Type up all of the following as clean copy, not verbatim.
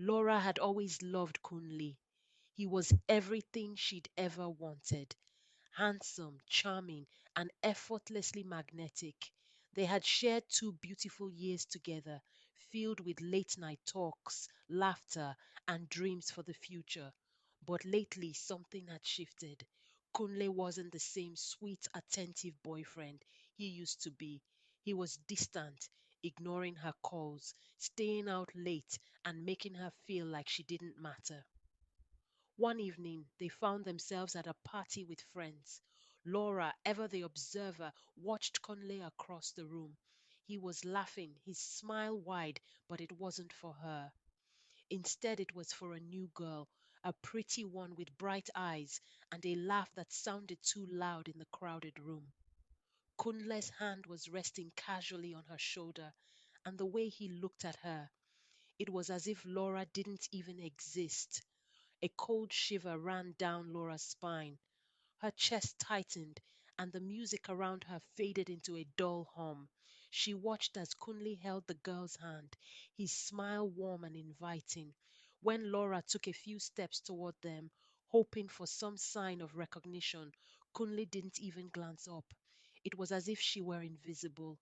Laura had always loved Kunle. He was everything she'd ever wanted: handsome, charming, and effortlessly magnetic. They had shared 2 beautiful years together, filled with late night talks, laughter, and dreams for the future. But lately, something had shifted. Kunle wasn't the same sweet, attentive boyfriend he used to be. He was distant, ignoring her calls, staying out late, and making her feel like she didn't matter. One evening they found themselves at a party with friends. Laura, ever the observer, watched Conley across the room. He was laughing, his smile wide, but it wasn't for her. Instead, it was for a new girl, a pretty one with bright eyes and a laugh that sounded too loud in the crowded room. Kunle's hand was resting casually on her shoulder, and the way he looked at her, it was as if Laura didn't even exist. A cold shiver ran down Laura's spine. Her chest tightened, and the music around her faded into a dull hum. She watched as Kunle held the girl's hand, his smile warm and inviting. When Laura took a few steps toward them, hoping for some sign of recognition, Kunle didn't even glance up. It was as if she were invisible.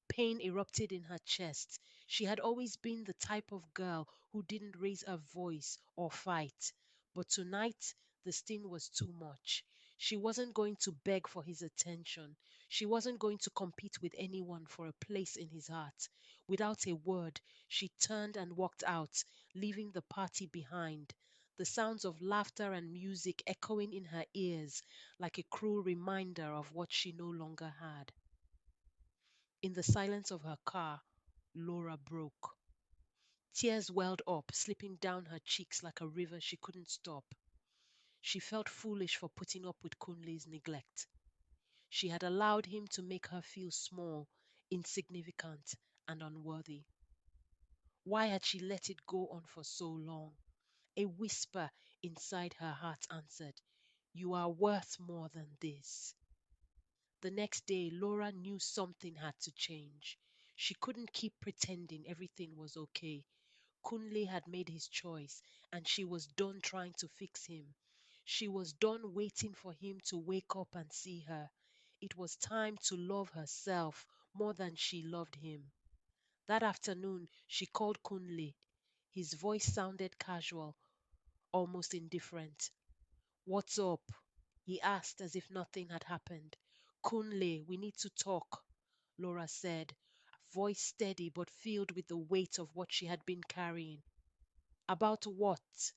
Pain erupted in her chest. She had always been the type of girl who didn't raise her voice or fight. But tonight, the sting was too much. She wasn't going to beg for his attention. She wasn't going to compete with anyone for a place in his heart. Without a word, she turned and walked out, leaving the party behind. The sounds of laughter and music echoing in her ears like a cruel reminder of what she no longer had. In the silence of her car, Laura broke. Tears welled up, slipping down her cheeks like a river she couldn't stop. She felt foolish for putting up with Kunle's neglect. She had allowed him to make her feel small, insignificant, and unworthy. Why had she let it go on for so long? A whisper inside her heart answered, "You are worth more than this." The next day, Laura knew something had to change. She couldn't keep pretending everything was okay. Kunle had made his choice, and she was done trying to fix him. She was done waiting for him to wake up and see her. It was time to love herself more than she loved him. That afternoon, she called Kunle. His voice sounded casual, almost indifferent. "What's up?" he asked as if nothing had happened. "Kunle, we need to talk," Laura said, voice steady but filled with the weight of what she had been carrying. "About what?"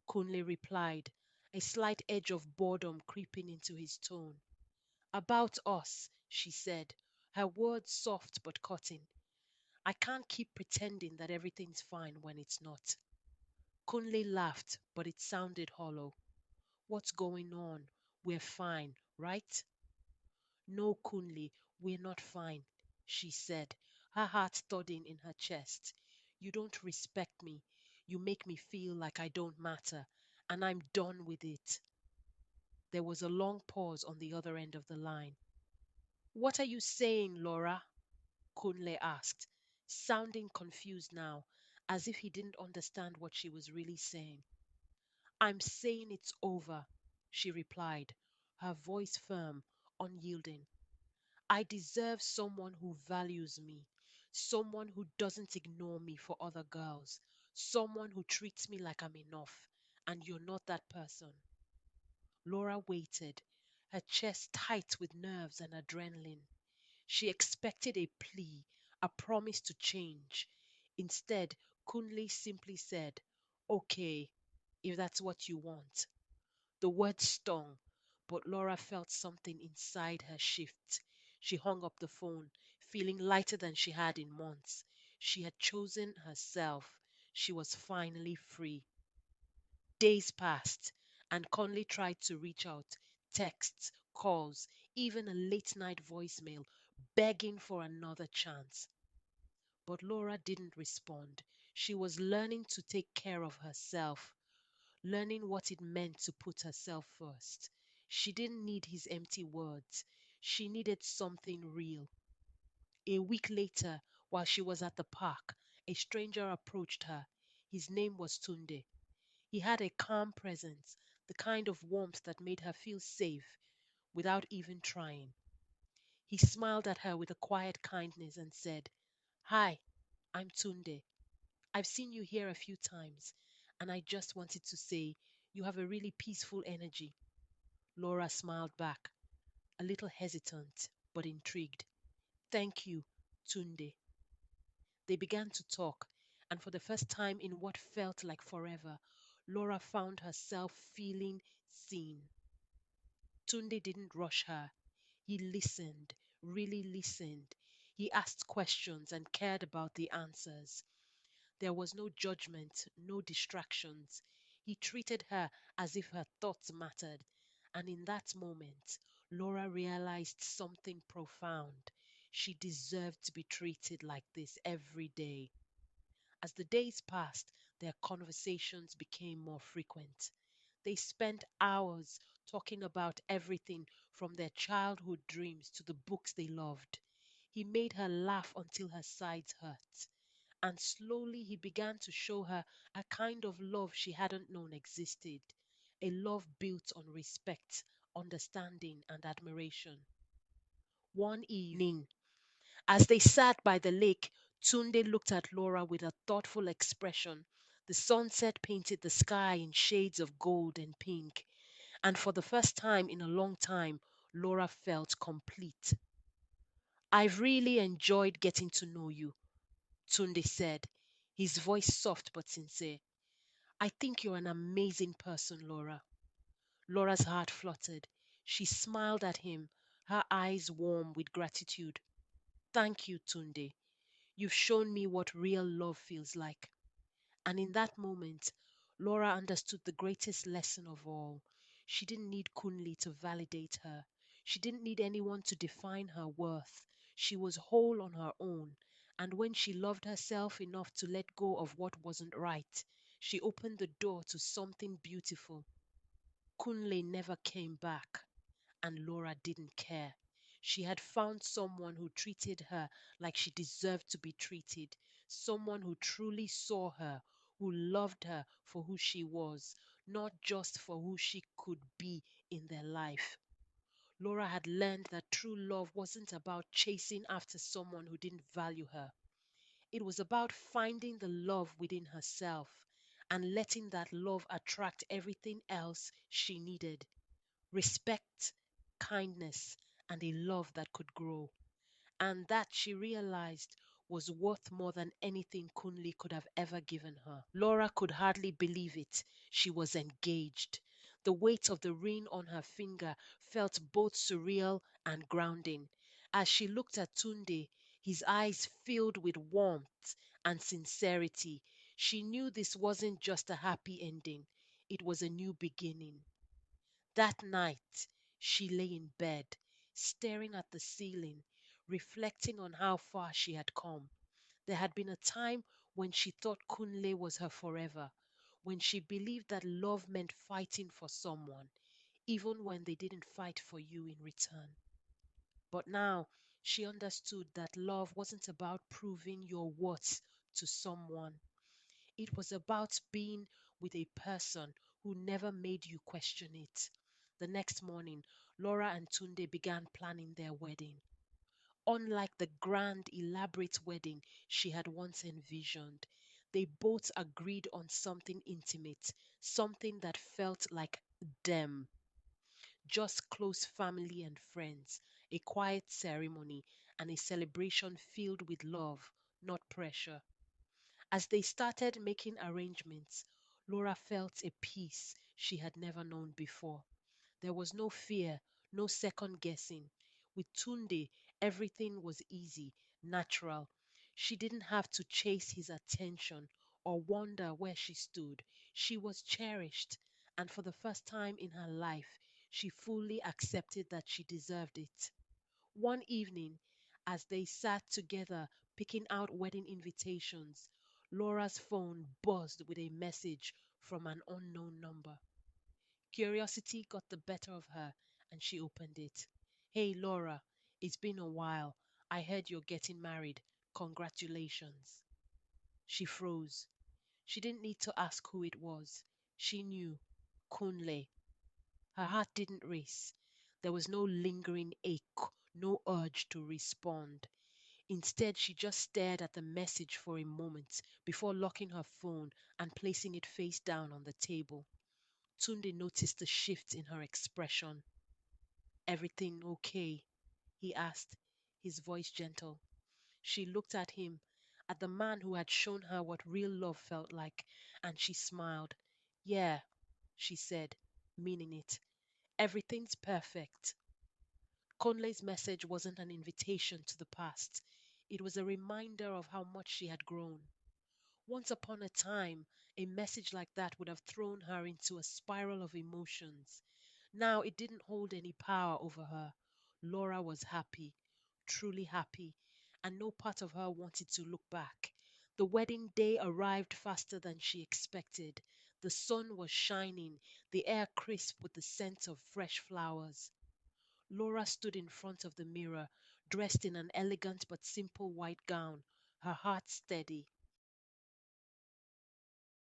Kunle replied, a slight edge of boredom creeping into his tone. "About us," she said, her words soft but cutting. "I can't keep pretending that everything's fine when it's not." Kunle laughed, but it sounded hollow. "What's going on? We're fine, right?" "No, Kunle, we're not fine," she said, her heart thudding in her chest. "You don't respect me. You make me feel like I don't matter, and I'm done with it." There was a long pause on the other end of the line. "What are you saying, Laura?" Kunle asked, sounding confused now, as if he didn't understand what she was really saying. "I'm saying it's over," she replied, her voice firm, unyielding. "I deserve someone who values me, someone who doesn't ignore me for other girls, someone who treats me like I'm enough, and you're not that person." Laura waited, her chest tight with nerves and adrenaline. She expected a plea, a promise to change. Instead, Kunle simply said, "Okay, if that's what you want." The word stung, but Laura felt something inside her shift. She hung up the phone, feeling lighter than she had in months. She had chosen herself. She was finally free. Days passed, and Conley tried to reach out, texts, calls, even a late night voicemail, begging for another chance. But Laura didn't respond. She was learning to take care of herself, learning what it meant to put herself first. She didn't need his empty words. She needed something real. A week later, while she was at the park, a stranger approached her. His name was Tunde. He had a calm presence, the kind of warmth that made her feel safe without even trying. He smiled at her with a quiet kindness and said, "Hi, I'm Tunde. I've seen you here a few times, and I just wanted to say you have a really peaceful energy." Laura smiled back, a little hesitant but intrigued. "Thank you, Tunde." They began to talk, and for the first time in what felt like forever, Laura found herself feeling seen. Tunde didn't rush her. He listened, really listened. He asked questions and cared about the answers. There was no judgment, no distractions. He treated her as if her thoughts mattered. And in that moment, Laura realized something profound. She deserved to be treated like this every day. As the days passed, their conversations became more frequent. They spent hours talking about everything from their childhood dreams to the books they loved. He made her laugh until her sides hurt. And slowly he began to show her a kind of love she hadn't known existed, a love built on respect, understanding, and admiration. One evening, as they sat by the lake, Tunde looked at Laura with a thoughtful expression. The sunset painted the sky in shades of gold and pink, and for the first time in a long time, Laura felt complete. "I've really enjoyed getting to know you," Tunde said, his voice soft but sincere. "I think you're an amazing person, Laura." Laura's heart fluttered. She smiled at him, her eyes warm with gratitude. "Thank you, Tunde. You've shown me what real love feels like." And in that moment, Laura understood the greatest lesson of all. She didn't need Kunli to validate her. She didn't need anyone to define her worth. She was whole on her own. And when she loved herself enough to let go of what wasn't right, she opened the door to something beautiful. Kunle never came back, and Laura didn't care. She had found someone who treated her like she deserved to be treated, someone who truly saw her, who loved her for who she was, not just for who she could be in their life. Laura had learned that true love wasn't about chasing after someone who didn't value her. It was about finding the love within herself and letting that love attract everything else she needed: respect, kindness, and a love that could grow. And that she realized was worth more than anything Kunli could have ever given her. Laura could hardly believe it. She was engaged. The weight of the ring on her finger felt both surreal and grounding. As she looked at Tunde, his eyes filled with warmth and sincerity, she knew this wasn't just a happy ending, it was a new beginning. That night, she lay in bed, staring at the ceiling, reflecting on how far she had come. There had been a time when she thought Kunle was her forever, when she believed that love meant fighting for someone, even when they didn't fight for you in return. But now she understood that love wasn't about proving your worth to someone. It was about being with a person who never made you question it. The next morning, Laura and Tunde began planning their wedding. Unlike the grand, elaborate wedding she had once envisioned, they both agreed on something intimate, something that felt like them, just close family and friends, a quiet ceremony, and a celebration filled with love, not pressure. As they started making arrangements, Laura felt a peace she had never known before. There was no fear, no second guessing. With Tunde, everything was easy, natural. She didn't have to chase his attention or wonder where she stood. She was cherished, and for the first time in her life, she fully accepted that she deserved it. One evening, as they sat together picking out wedding invitations, Laura's phone buzzed with a message from an unknown number. Curiosity got the better of her and she opened it. "Hey Laura, it's been a while. I heard you're getting married. Congratulations." She froze. She didn't need to ask who it was. She knew. Kunle. Her heart didn't race. There was no lingering ache, no urge to respond. Instead, she just stared at the message for a moment before locking her phone and placing it face down on the table. Tunde noticed the shift in her expression. Everything okay? He asked, his voice gentle. She looked at him, at the man who had shown her what real love felt like, and she smiled. Yeah, she said, meaning it. Everything's perfect. Conley's message wasn't an invitation to the past. It was a reminder of how much she had grown. Once upon a time, a message like that would have thrown her into a spiral of emotions. Now it didn't hold any power over her. Laura was happy, truly happy, and no part of her wanted to look back. The wedding day arrived faster than she expected. The sun was shining, the air crisp with the scent of fresh flowers. Laura stood in front of the mirror, dressed in an elegant but simple white gown, her heart steady.